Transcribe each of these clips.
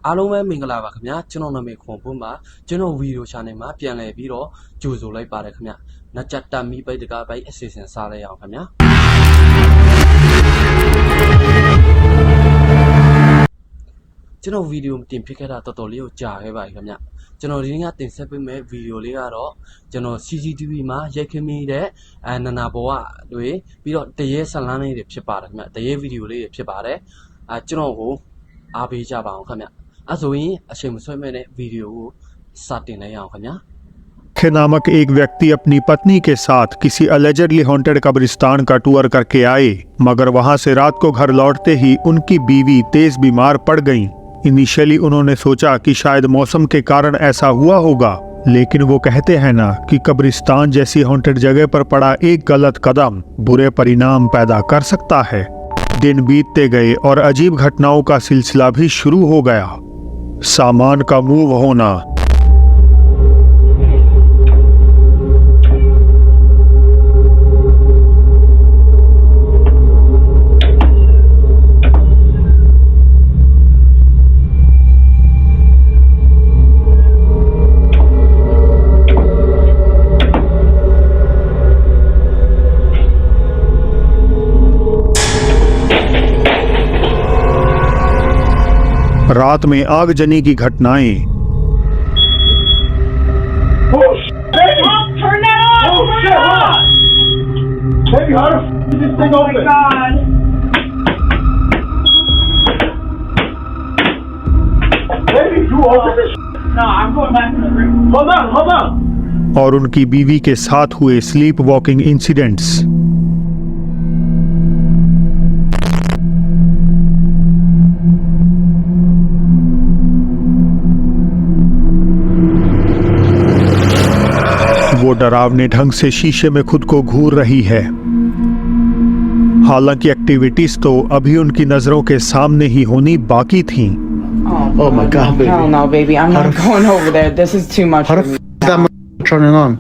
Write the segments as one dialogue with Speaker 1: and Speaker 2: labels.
Speaker 1: အားလုံးပဲမင်္ဂလာပါခင်ဗျာကျွန်တော်နာမည်ခွန်ပွန်းပါကျွန်တော်ဗီဒီယို channel မှာပြန်လည်ပြီးတော့ကြိုဆိုလိုက်ပါတယ်ခင်ဗျာနတ်ကြတ်တမီပိတ်တကားပိုက်အစီအစဉ်စားလိုက်အောင်ခင်ဗျာကျွန်တော်ဗီဒီယိုတင်ပြခဲ့တာတော်တော်လေးကိုကြာခဲ့ပါပြီခင်ဗျာကျွန်တော်ဒီနေ့ကတင်ဆက်ပေးမယ့်ဗီဒီယိုလေးကတော့ကျွန်တော် CCTV မှာရိုက်ခင်းမိတဲ့နနာဘောကတွေပြီးတော့တရေဇလန်းလေးတွေဖြစ်ပါတယ်ခင်ဗျာတရေဗီဒီယိုလေးတွေဖြစ်ပါတယ်ကျွန်တော်ကိုအားပေးကြပါအောင်ခင်ဗျာဆိုရင်အချိန်မဆွဲမဲ့တဲ့ဗီဒီယိုကိုစတင်လိုက်အောင်ခင်ဗျာ
Speaker 2: नामक एक व्यक्ति अपनी पत्नी के साथ किसी अलेजेडली हॉन्टेड कब्रिस्तान का टूर करके आए, मगर वहां से रात को घर लौटते ही उनकी बीवी तेज बीमार पड़ गईं। इनिशियली उन्होंने सोचा कि शायद मौसम के कारण ऐसा हुआ होगा, लेकिन वो कहते हैं ना कि कब्रिस्तान जैसी हॉन्टेड जगह पर पड़ा एक गलत कदम बुरे परिणाम पैदा कर सकता है। दिन बीतते गए और अजीब घटनाओं का सिलसिला भी शुरू हो गया। सामान का मूव होना, रात में आगजनी की घटनाएं। और उनकी बीवी के साथ हुए स्लीप वॉकिंग इंसिडेंट्स। वो डरावने ढंग से शीशे में खुद को घूर रही है। हालांकि एक्टिविटीज तो अभी उनकी नजरों के सामने ही होनी बाकी थीं।
Speaker 3: Oh my God, baby.
Speaker 4: Hell no, baby. I'm not going over there. This is too much
Speaker 3: How
Speaker 4: for
Speaker 3: the
Speaker 4: me.
Speaker 3: f that turning on?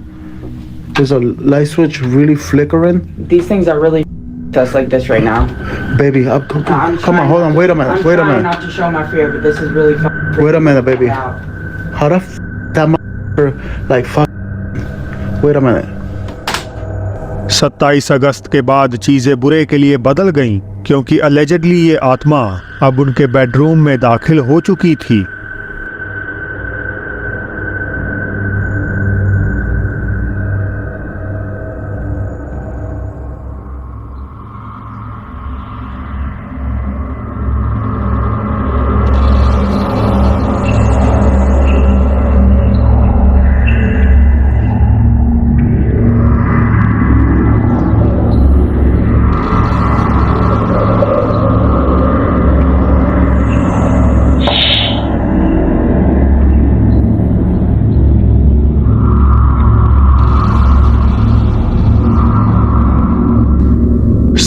Speaker 3: There's a light switch really flickering.
Speaker 4: These things are really us like this right now.
Speaker 3: Baby, come on, hold on. Wait a minute. Wait a
Speaker 4: I'm trying
Speaker 3: minute.
Speaker 4: not to show my fear, but this is really
Speaker 3: Wait a minute, baby.
Speaker 4: out.
Speaker 3: How the f that like fuck? Wait a minute.
Speaker 2: 27 अगस्त के बाद चीजें बुरे के लिए बदल गईं, क्योंकि allegedly ये आत्मा अब उनके बेडरूम में दाखिल हो चुकी थी।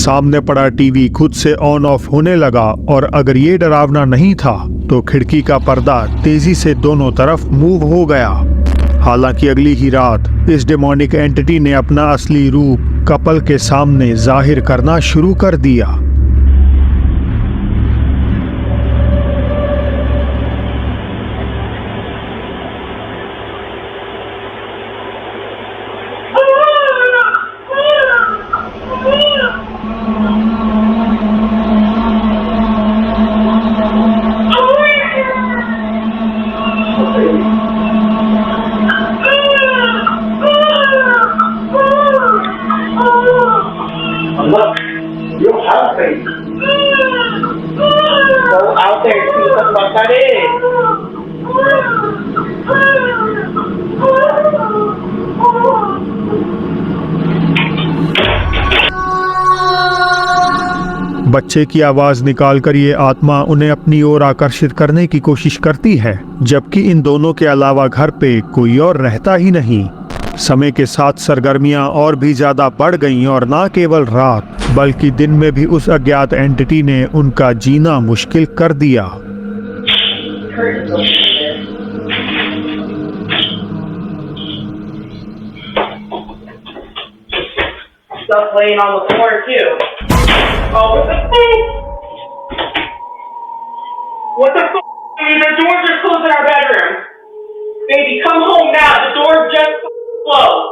Speaker 2: सामने पड़ा टीवी खुद से ऑन ऑफ होने लगा, और अगर ये डरावना नहीं था तो खिड़की का पर्दा तेजी से दोनों तरफ मूव हो गया। हालांकि अगली ही रात इस डेमोनिक एंटिटी ने अपना असली रूप कपल के सामने जाहिर करना शुरू कर दिया।
Speaker 5: Look, you're healthy. Go out there and see what that is.
Speaker 2: बच्चे की आवाज निकालकर ये आत्मा उन्हें अपनी ओर आकर्षित करने की कोशिश करती है, जबकि इन दोनों के अलावा घर पे कोई और रहता ही नहीं। समय के साथ सरगर्मियां और भी ज्यादा बढ़ गईं, और ना केवल रात बल्कि दिन में भी उस अज्ञात एंटिटी ने उनका जीना मुश्किल कर दिया।
Speaker 5: Stuff laying on the floor too. Oh, what the fuck? What the fuck? The door just closed in our bedroom. Baby, come home now. The door just closed.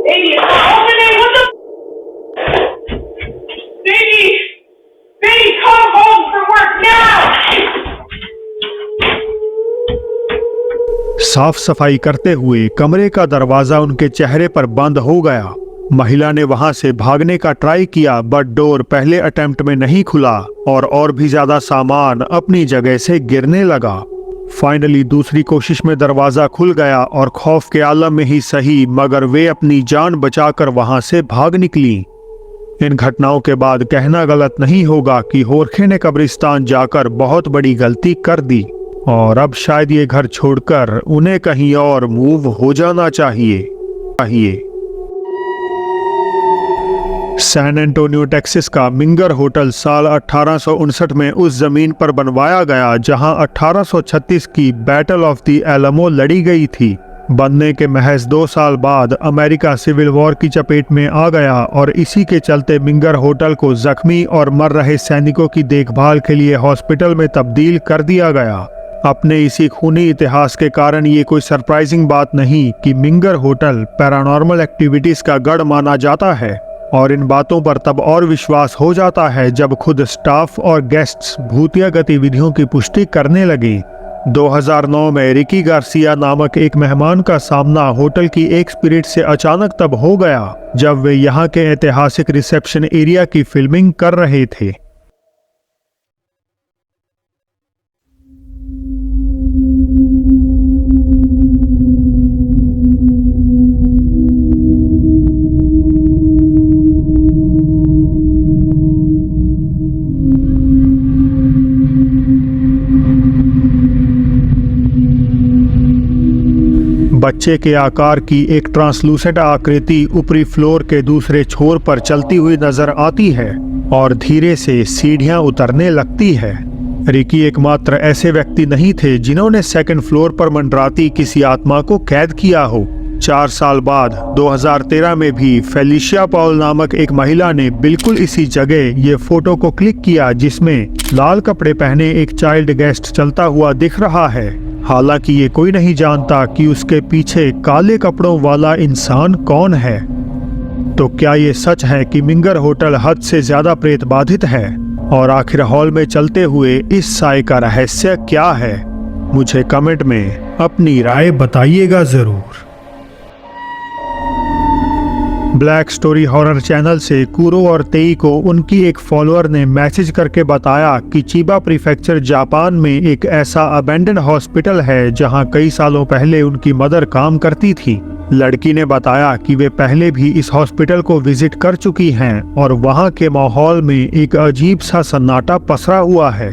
Speaker 5: Baby, it's not opening. What the? Baby, come home from work now.
Speaker 2: साफ सफाई करते हुए कमरे का दरवाजा उनके चेहरे पर बंद हो गया। महिला ने वहां से भागने का ट्राई किया, बट डोर पहले अटेम्प्ट में नहीं खुला और भी ज्यादा सामान अपनी जगह से गिरने लगा। फाइनली दूसरी कोशिश में दरवाजा खुल गया और खौफ के आलम में ही सही, मगर वे अपनी जान बचाकर वहां से भाग निकली। इन घटनाओं के बाद कहना गलत नहीं होगा कि होरखे ने कब्रिस्तान जाकर बहुत बड़ी गलती कर दी और अब शायद ये घर छोड़कर उन्हें कहीं और मूव हो जाना चाहिए। सैन एंटोनियो टेक्सास का मिंगर होटल साल 1859 में उस जमीन पर बनवाया गया जहां 1836 की बैटल ऑफ द एलमो लड़ी गई थी। बनने के महज 2 साल बाद अमेरिका सिविल वॉर की चपेट में आ गया और इसी के चलते मिंगर होटल को जख्मी और मर रहे सैनिकों की देखभाल के लिए हॉस्पिटल में तब्दील कर दिया गया। अपने इसी खूनी इतिहास के कारण ये कोई सरप्राइजिंग बात नहीं कि मिंगर होटल पैरानॉर्मल एक्टिविटीज का गढ़ माना जाता है और इन बातों पर तब और विश्वास हो जाता है जब खुद स्टाफ और गेस्ट्स भूतिया गतिविधियों की पुष्टि करने लगे। 2009 में रिकी गार्सिया नामक एक मेहमान का सामना होटल की एक स्पिरिट से अचानक तब हो गया जब वे यहाँ के ऐतिहासिक रिसेप्शन एरिया की फिल्मिंग कर रहे थे। बच्चे के आकार की एक ट्रांसलूसेंट आकृति ऊपरी फ्लोर के दूसरे छोर पर चलती हुई नजर आती है और धीरे से सीढ़ियां उतरने लगती है। रिकी एकमात्र ऐसे व्यक्ति नहीं थे जिन्होंने सेकंड फ्लोर पर मंडराती किसी आत्मा को कैद किया हो। 4 साल बाद 2013 में भी फेलिशिया पॉल नामक एक महिला ने बिल्कुल इसी जगह ये फोटो को क्लिक किया जिसमें लाल कपड़े पहने एक चाइल्ड गेस्ट चलता हुआ दिख रहा है। हालांकि ये कोई नहीं जानता कि उसके पीछे काले कपड़ों वाला इंसान कौन है। तो क्या ये सच है कि मिंगर होटल हद से ज्यादा प्रेत बाधित है? और आखिर हॉल में चलते हुए इस साए का रहस्य क्या है? मुझे कमेंट में अपनी राय बताइएगा जरूर। ब्लैक स्टोरी हॉरर चैनल से कुरो और तेई को उनकी एक फॉलोअर ने मैसेज करके बताया कि चिबा प्रीफेक्चर जापान में एक ऐसा अबेंडन हॉस्पिटल है जहां कई सालों पहले उनकी मदर काम करती थी। लड़की ने बताया कि वे पहले भी इस हॉस्पिटल को विजिट कर चुकी हैं और वहां के माहौल में एक अजीब सा सन्नाटा पसरा हुआ है।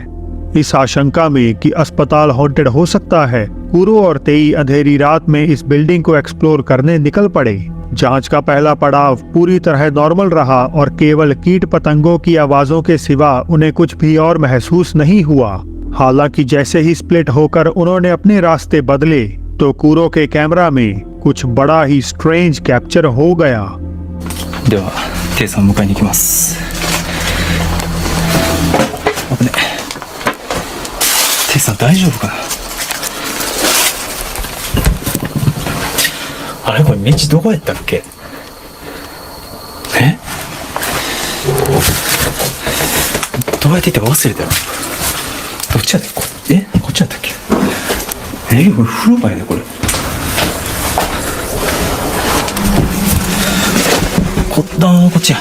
Speaker 2: इस आशंका में कि अस्पताल हॉन्टेड हो सकता है, कुरो और तेई अंधेरी रात में इस बिल्डिंग को एक्सप्लोर करने निकल पड़े। जांच का पहला पड़ाव पूरी तरह नॉर्मल रहा और केवल कीट पतंगों की आवाजों के सिवा उन्हें कुछ भी और महसूस नहीं हुआ। हालांकि जैसे ही स्प्लिट होकर उन्होंने अपने रास्ते बदले तो कुरो के कैमरा में कुछ बड़ा ही स्ट्रेंज कैप्चर हो गया।
Speaker 6: では、テイさんを迎えに行きます。危ね。テイさん大丈夫かな。あれこれ道どこやったっけ？え？どうやって行ったか忘れたよ。どっちやったっけ？こっちやったっけ？これ風呂場やねこれ。こっちや。こっち。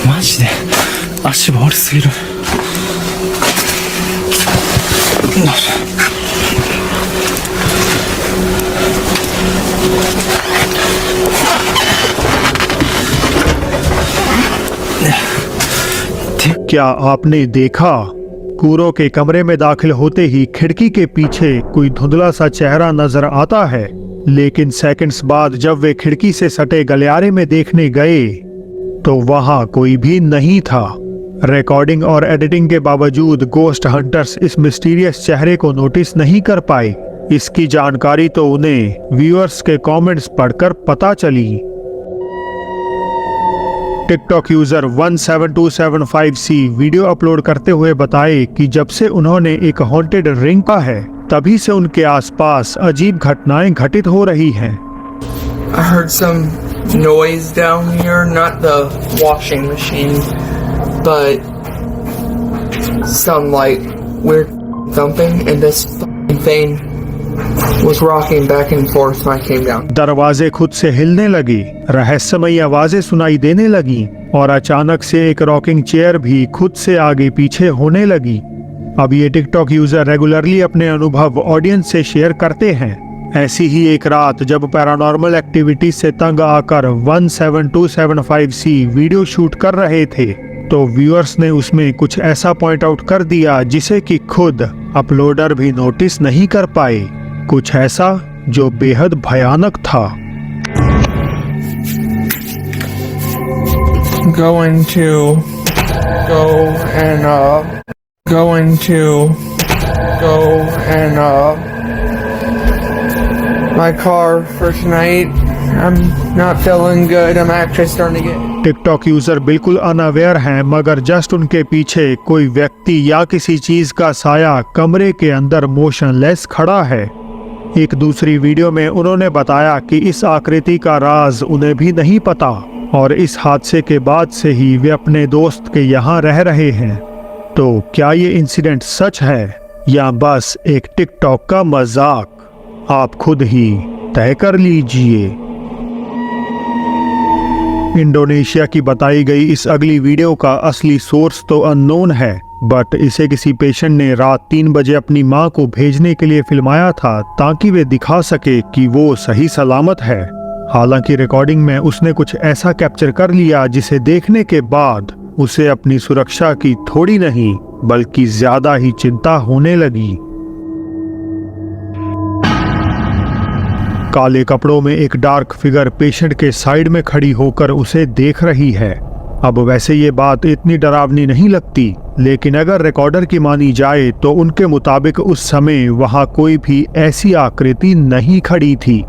Speaker 6: マジで足悪すぎる。
Speaker 2: क्या आपने देखा? कुरो के कमरे में दाखिल होते ही खिड़की के पीछे कोई धुंधला सा चेहरा नजर आता है, लेकिन सेकंड्स बाद जब वे खिड़की से सटे गलियारे में देखने गए तो वहां कोई भी नहीं था। रिकॉर्डिंग और एडिटिंग के बावजूद गोस्ट हंटर्स इस मिस्टीरियस चेहरे को नोटिस नहीं कर पाए। इसकी जानकारी तो उन्हें व्यूअर्स के कमेंट्स पढ़कर पता चली। TikTok user 17275C video upload करते हुए बताए कि जब से उन्होंने एक हॉन्टेड रिंग पा है तभी से उनके आसपास अजीब घटनाएं घटित हो रही हैं।
Speaker 7: I heard some noise down here, not the washing machine, but some like weird thumping, and this thing was rocking back and forth when I came down.
Speaker 2: दरवाजे खुद से हिलने लगे, रहस्यमयी आवाजें सुनाई देने लगी और अचानक से एक रॉकिंग चेयर भी खुद से आगे पीछे होने लगी। अब ये टिकटॉक यूजर रेगुलरली अपने अनुभव ऑडियंस से शेयर करते हैं। ऐसी ही एक रात जब पैरानॉर्मल एक्टिविटीज से तंग आकर 17275C वीडियो शूट कर रहे थे तो व्यूअर्स ने उसमें कुछ ऐसा पॉइंट आउट कर दिया जिसे कि खुद अपलोडर भी नोटिस नहीं कर पाए। कुछ ऐसा जो बेहद भयानक था।
Speaker 7: Going to go and my car for tonight. I'm not feeling good. I'm actually starting to get.
Speaker 2: TikTok user बिल्कुल अनअवेयर हैं मगर जस्ट उनके पीछे कोई व्यक्ति या किसी चीज का साया कमरे के अंदर मोशनलेस खड़ा है। एक दूसरी वीडियो में उन्होंने बताया कि इस आकृति का राज उन्हें भी नहीं पता और इस हादसे के बाद से ही वे अपने दोस्त के यहाँ रह रहे हैं। तो क्या ये इंसिडेंट सच है या बस एक टिकटॉक का मजाक? आप खुद ही तय कर लीजिए। इंडोनेशिया की बताई गई इस अगली वीडियो का असली सोर्स तो अननोन है, बट इसे किसी पेशेंट ने रात 3 बजे अपनी मां को भेजने के लिए फिल्माया था ताकि वे दिखा सके कि वो सही सलामत है। हालांकि रिकॉर्डिंग में उसने कुछ ऐसा कैप्चर कर लिया जिसे देखने के बाद उसे अपनी सुरक्षा की थोड़ी नहीं बल्कि ज्यादा ही चिंता होने लगी। काले कपड़ों में एक डार्क फिगर पेशेंट के साइड में खड़ी होकर उसे देख रही है। अब वैसे ये बात इतनी डरावनी नहीं लगती, लेकिन अगर रिकॉर्डर की मानी जाए तो उनके मुताबिक उस समय वहां कोई भी ऐसी आकृति नहीं खड़ी थी।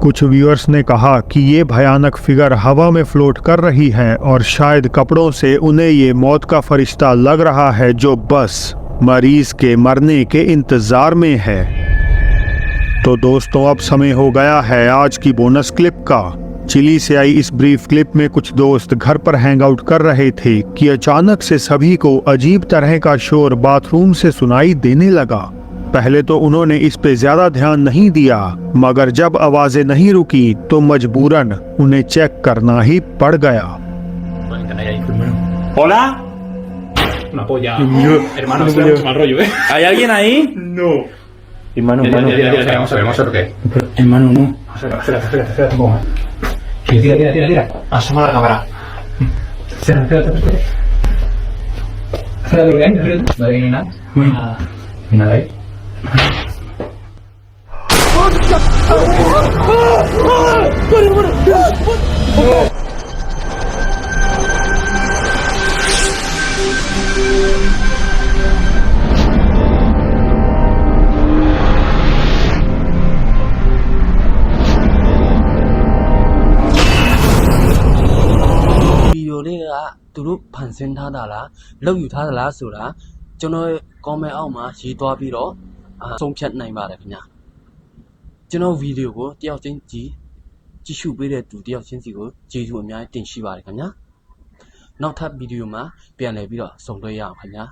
Speaker 2: कुछ व्यूअर्स ने कहा कि ये भयानक फिगर हवा में फ्लोट कर रही है और शायद कपड़ों से उन्हें ये मौत का फरिश्ता लग रहा है जो बस मरीज के मरने के इंतजार में है। तो दोस्तों अब समय हो गया है आज की बोनस क्लिप का। चिली से आई इस ब्रीफ क्लिप में कुछ दोस्त घर पर हैंग आउट कर रहे थे कि अचानक से सभी को अजीब तरह का शोर बाथरूम से सुनाई देने लगा। पहले तो उन्होंने इस पे ज्यादा ध्यान नहीं दिया, मगर जब आवाजें नहीं रुकी तो मजबूरन उन्हें चेक करना ही पड़ गया।
Speaker 6: Hola. Una polla. Hermano, es mucho mal rollo, ¿eh? ¿Hay alguien ahí? No. Hermano, vamos a ver qué. Hermano, no. Espérate un poco más. Tira. Asoma la cámara. Espérate. Espérate, ¿qué hay? Vale, no hay nada. No hay nada ahí.
Speaker 1: သူတို့ဖန်ဆင်းထားတာလားလောက်ယူထားတာလားဆိုတာကျွန်တော်ကောမန့်အောက်မှာရေးသွားပြီးတော့ဆုံးဖြတ်နိုင်ပါတယ်ခင်ဗျာကျွန်တော်ဗီဒီယိုကိုတယောက်ချင်းကြည့်ရှုပေးတဲ့သူတယောက်ချင်းစီကိုကျေးဇူးအများကြီးတင်ရှိပါတယ်ခင်ဗျာနောက်ထပ်ဗီဒီယိုမှာပြန်လည်ပြီးတော့ဆုံတွေ့ရအောင်ခင်ဗျာ